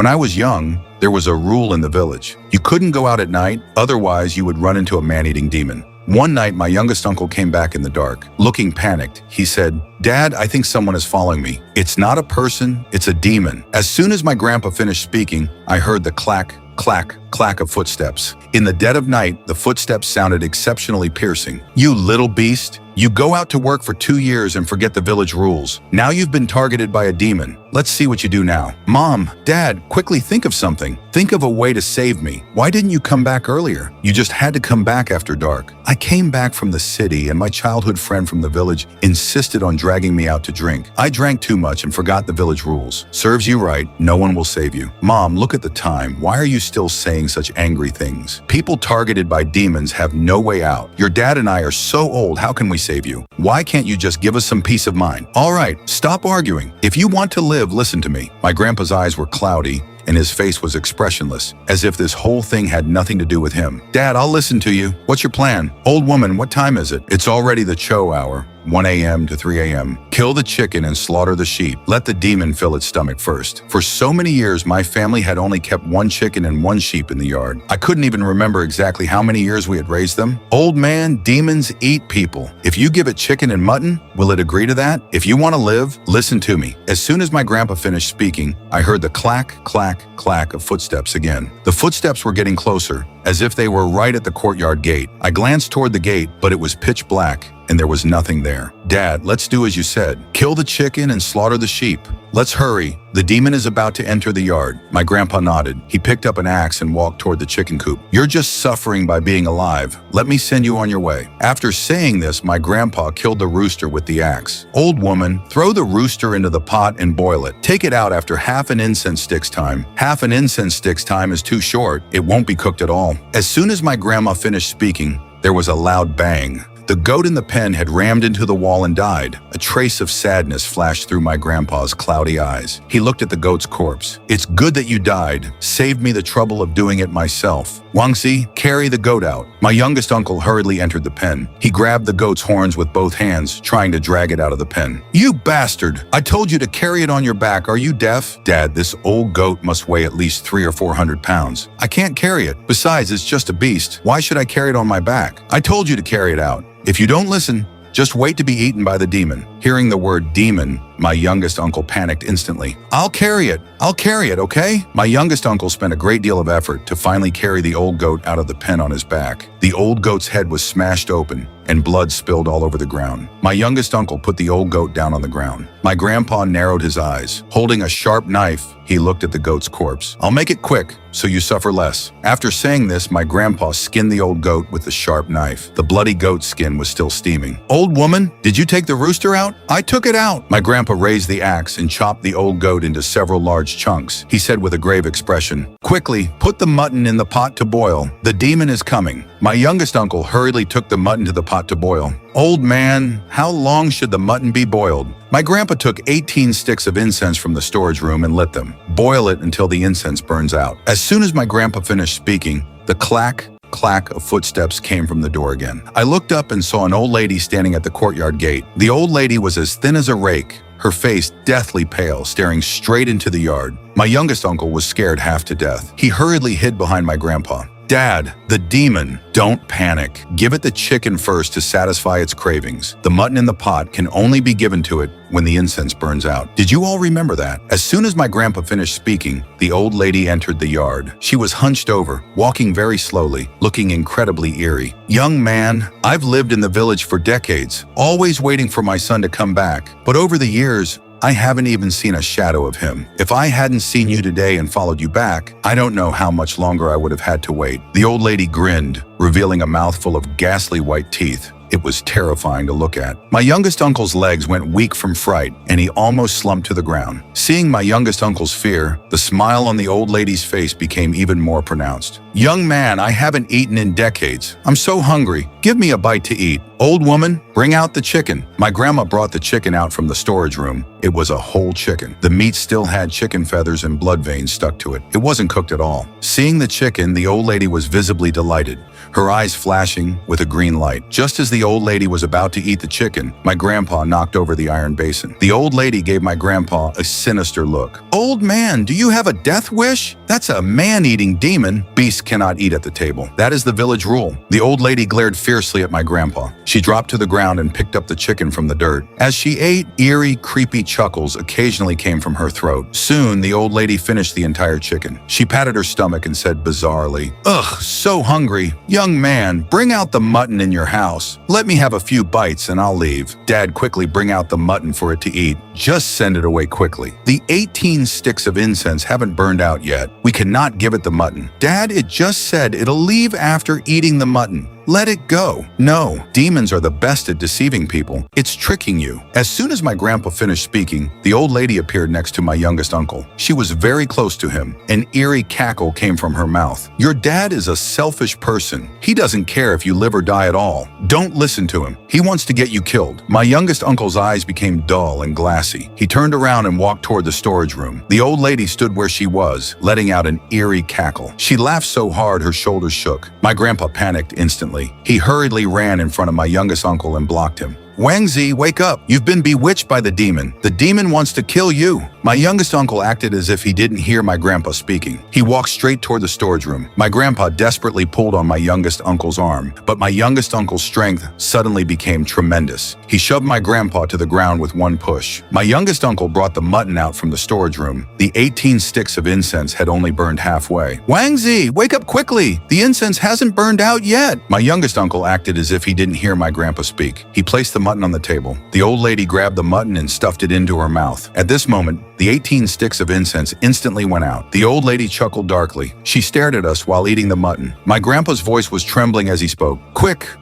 When I was young, there was a rule in the village. You couldn't go out at night, otherwise you would run into a man-eating demon. One night, my youngest uncle came back in the dark. Looking panicked, he said, "Dad, I think someone is following me. It's not a person, it's a demon." As soon as my grandpa finished speaking, I heard the clack, clack, clack of footsteps. In the dead of night, the footsteps sounded exceptionally piercing. "You little beast, you go out to work for 2 years and forget the village rules. Now you've been targeted by a demon. Let's see what you do now." "Mom, Dad, quickly think of something. Think of a way to save me. Why didn't you come back earlier? You just had to come back after dark." "I came back from the city and my childhood friend from the village insisted on dragging me out to drink. I drank too much and forgot the village rules. Serves you right, no one will save you." "Mom, look at the time. Why are you still saying such angry things? People targeted by demons have no way out. Your dad and I are so old, how can we save you? Why can't you just give us some peace of mind?" "All right, stop arguing. If you want to live, listen to me." My grandpa's eyes were cloudy and his face was expressionless, as if this whole thing had nothing to do with him. "Dad, I'll listen to you. What's your plan?" "Old woman, what time is it?" "It's already the Chou Hour, 1 a.m. to 3 a.m. Kill the chicken and slaughter the sheep. Let the demon fill its stomach first." For so many years, my family had only kept 1 chicken and 1 sheep in the yard. I couldn't even remember exactly how many years we had raised them. "Old man, demons eat people. If you give it chicken and mutton, will it agree to that? If you want to live, listen to me." As soon as my grandpa finished speaking, I heard the clack, clack, clack of footsteps again. The footsteps were getting closer, as if they were right at the courtyard gate. I glanced toward the gate, but it was pitch black, and there was nothing there. "Dad, let's do as you said. Kill the chicken and slaughter the sheep. Let's hurry. The demon is about to enter the yard." My grandpa nodded. He picked up an axe and walked toward the chicken coop. "You're just suffering by being alive. Let me send you on your way." After saying this, my grandpa killed the rooster with the axe. "Old woman, throw the rooster into the pot and boil it. Take it out after half an incense stick's time." "Half an incense stick's time is too short. It won't be cooked at all." As soon as my grandma finished speaking, there was a loud bang. The goat in the pen had rammed into the wall and died. A trace of sadness flashed through my grandpa's cloudy eyes. He looked at the goat's corpse. "It's good that you died. Saved me the trouble of doing it myself. Wangzi, carry the goat out." My youngest uncle hurriedly entered the pen. He grabbed the goat's horns with both hands, trying to drag it out of the pen. "You bastard! I told you to carry it on your back. Are you deaf?" "Dad, this old goat must weigh at least 300 or 400 pounds. I can't carry it. Besides, it's just a beast. Why should I carry it on my back? I told you to carry it out. If you don't listen, just wait to be eaten by the demon." Hearing the word demon, my youngest uncle panicked instantly. "I'll carry it, okay?" My youngest uncle spent a great deal of effort to finally carry the old goat out of the pen on his back. The old goat's head was smashed open, and blood spilled all over the ground. My youngest uncle put the old goat down on the ground. My grandpa narrowed his eyes. Holding a sharp knife, he looked at the goat's corpse. "I'll make it quick, so you suffer less." After saying this, my grandpa skinned the old goat with the sharp knife. The bloody goat skin was still steaming. "Old woman, did you take the rooster out?" "I took it out." My grandpa raised the axe and chopped the old goat into several large chunks. He said with a grave expression, "Quickly, put the mutton in the pot to boil. The demon is coming." My youngest uncle hurriedly took the mutton to the pot to boil. "Old man, how long should the mutton be boiled?" My grandpa took 18 sticks of incense from the storage room and lit them. "Boil it until the incense burns out." As soon as my grandpa finished speaking, the clack, clack of footsteps came from the door again. I looked up and saw an old lady standing at the courtyard gate. The old lady was as thin as a rake, her face deathly pale, staring straight into the yard. My youngest uncle was scared half to death. He hurriedly hid behind my grandpa. "Dad, the demon." "Don't panic. Give it the chicken first to satisfy its cravings. The mutton in the pot can only be given to it when the incense burns out." Did you all remember that? As soon as my grandpa finished speaking, the old lady entered the yard. She was hunched over, walking very slowly, looking incredibly eerie. "Young man, I've lived in the village for decades, always waiting for my son to come back. But over the years, I haven't even seen a shadow of him. If I hadn't seen you today and followed you back, I don't know how much longer I would have had to wait." The old lady grinned, revealing a mouthful of ghastly white teeth. It was terrifying to look at. My youngest uncle's legs went weak from fright, and he almost slumped to the ground. Seeing my youngest uncle's fear, the smile on the old lady's face became even more pronounced. "Young man, I haven't eaten in decades. I'm so hungry. Give me a bite to eat." "Old woman, bring out the chicken." My grandma brought the chicken out from the storage room. It was a whole chicken. The meat still had chicken feathers and blood veins stuck to it. It wasn't cooked at all. Seeing the chicken, the old lady was visibly delighted, her eyes flashing with a green light. Just as the old lady was about to eat the chicken, my grandpa knocked over the iron basin. The old lady gave my grandpa a sinister look. "Old man, do you have a death wish? That's a man-eating demon. Beasts cannot eat at the table. That is the village rule." The old lady glared fiercely at my grandpa. She dropped to the ground and picked up the chicken from the dirt. As she ate, eerie, creepy chuckles occasionally came from her throat. Soon, the old lady finished the entire chicken. She patted her stomach and said bizarrely, "Ugh, so hungry. Young man, bring out the mutton in your house. Let me have a few bites and I'll leave." Dad, quickly bring out the mutton for it to eat. Just send it away quickly. The 18 sticks of incense haven't burned out yet. We cannot give it the mutton. Dad, it just said it'll leave after eating the mutton. Let it go. No, demons are the best at deceiving people. It's tricking you. As soon as my grandpa finished speaking, the old lady appeared next to my youngest uncle. She was very close to him. An eerie cackle came from her mouth. "Your dad is a selfish person. He doesn't care if you live or die at all. Don't listen to him. He wants to get you killed." My youngest uncle's eyes became dull and glassy. He turned around and walked toward the storage room. The old lady stood where she was, letting out an eerie cackle. She laughed so hard her shoulders shook. My grandpa panicked instantly. He hurriedly ran in front of my youngest uncle and blocked him. "Wangzi, wake up. You've been bewitched by the demon. The demon wants to kill you." My youngest uncle acted as if he didn't hear my grandpa speaking. He walked straight toward the storage room. My grandpa desperately pulled on my youngest uncle's arm, but my youngest uncle's strength suddenly became tremendous. He shoved my grandpa to the ground with one push. My youngest uncle brought the mutton out from the storage room. The 18 sticks of incense had only burned halfway. "Wangzi, wake up quickly. The incense hasn't burned out yet." My youngest uncle acted as if he didn't hear my grandpa speak. He placed the mutton on the table. The old lady grabbed the mutton and stuffed it into her mouth. At this moment, the 18 sticks of incense instantly went out. The old lady chuckled darkly. She stared at us while eating the mutton. My grandpa's voice was trembling as he spoke.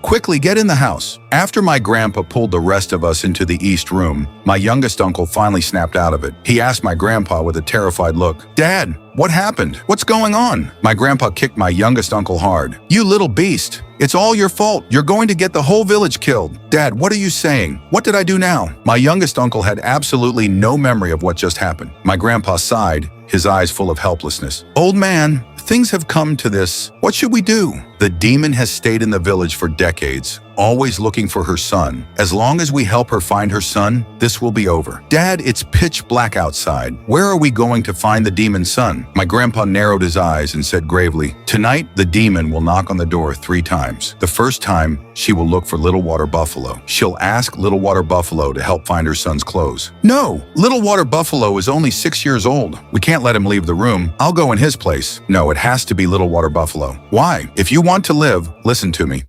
Quickly get in the house." After my grandpa pulled the rest of us into the east room, my youngest uncle finally snapped out of it. He asked my grandpa with a terrified look, "Dad, what happened? What's going on?" My grandpa kicked my youngest uncle hard. "You little beast. It's all your fault. You're going to get the whole village killed." "Dad, what are you saying? What did I do now?" My youngest uncle had absolutely no memory of what just happened. My grandpa sighed, his eyes full of helplessness. "Old man, things have come to this. What should we do?" The demon has stayed in the village for decades, always looking for her son. As long as we help her find her son, this will be over. "Dad, it's pitch black outside. Where are we going to find the demon's son?" My grandpa narrowed his eyes and said gravely, "Tonight, the demon will knock on the door 3 times. The first time, she will look for Little Water Buffalo. She'll ask Little Water Buffalo to help find her son's clothes." "No, Little Water Buffalo is only 6 years old. We can't let him leave the room. I'll go in his place." "No, it has to be Little Water Buffalo." "Why? If you want to live, listen to me.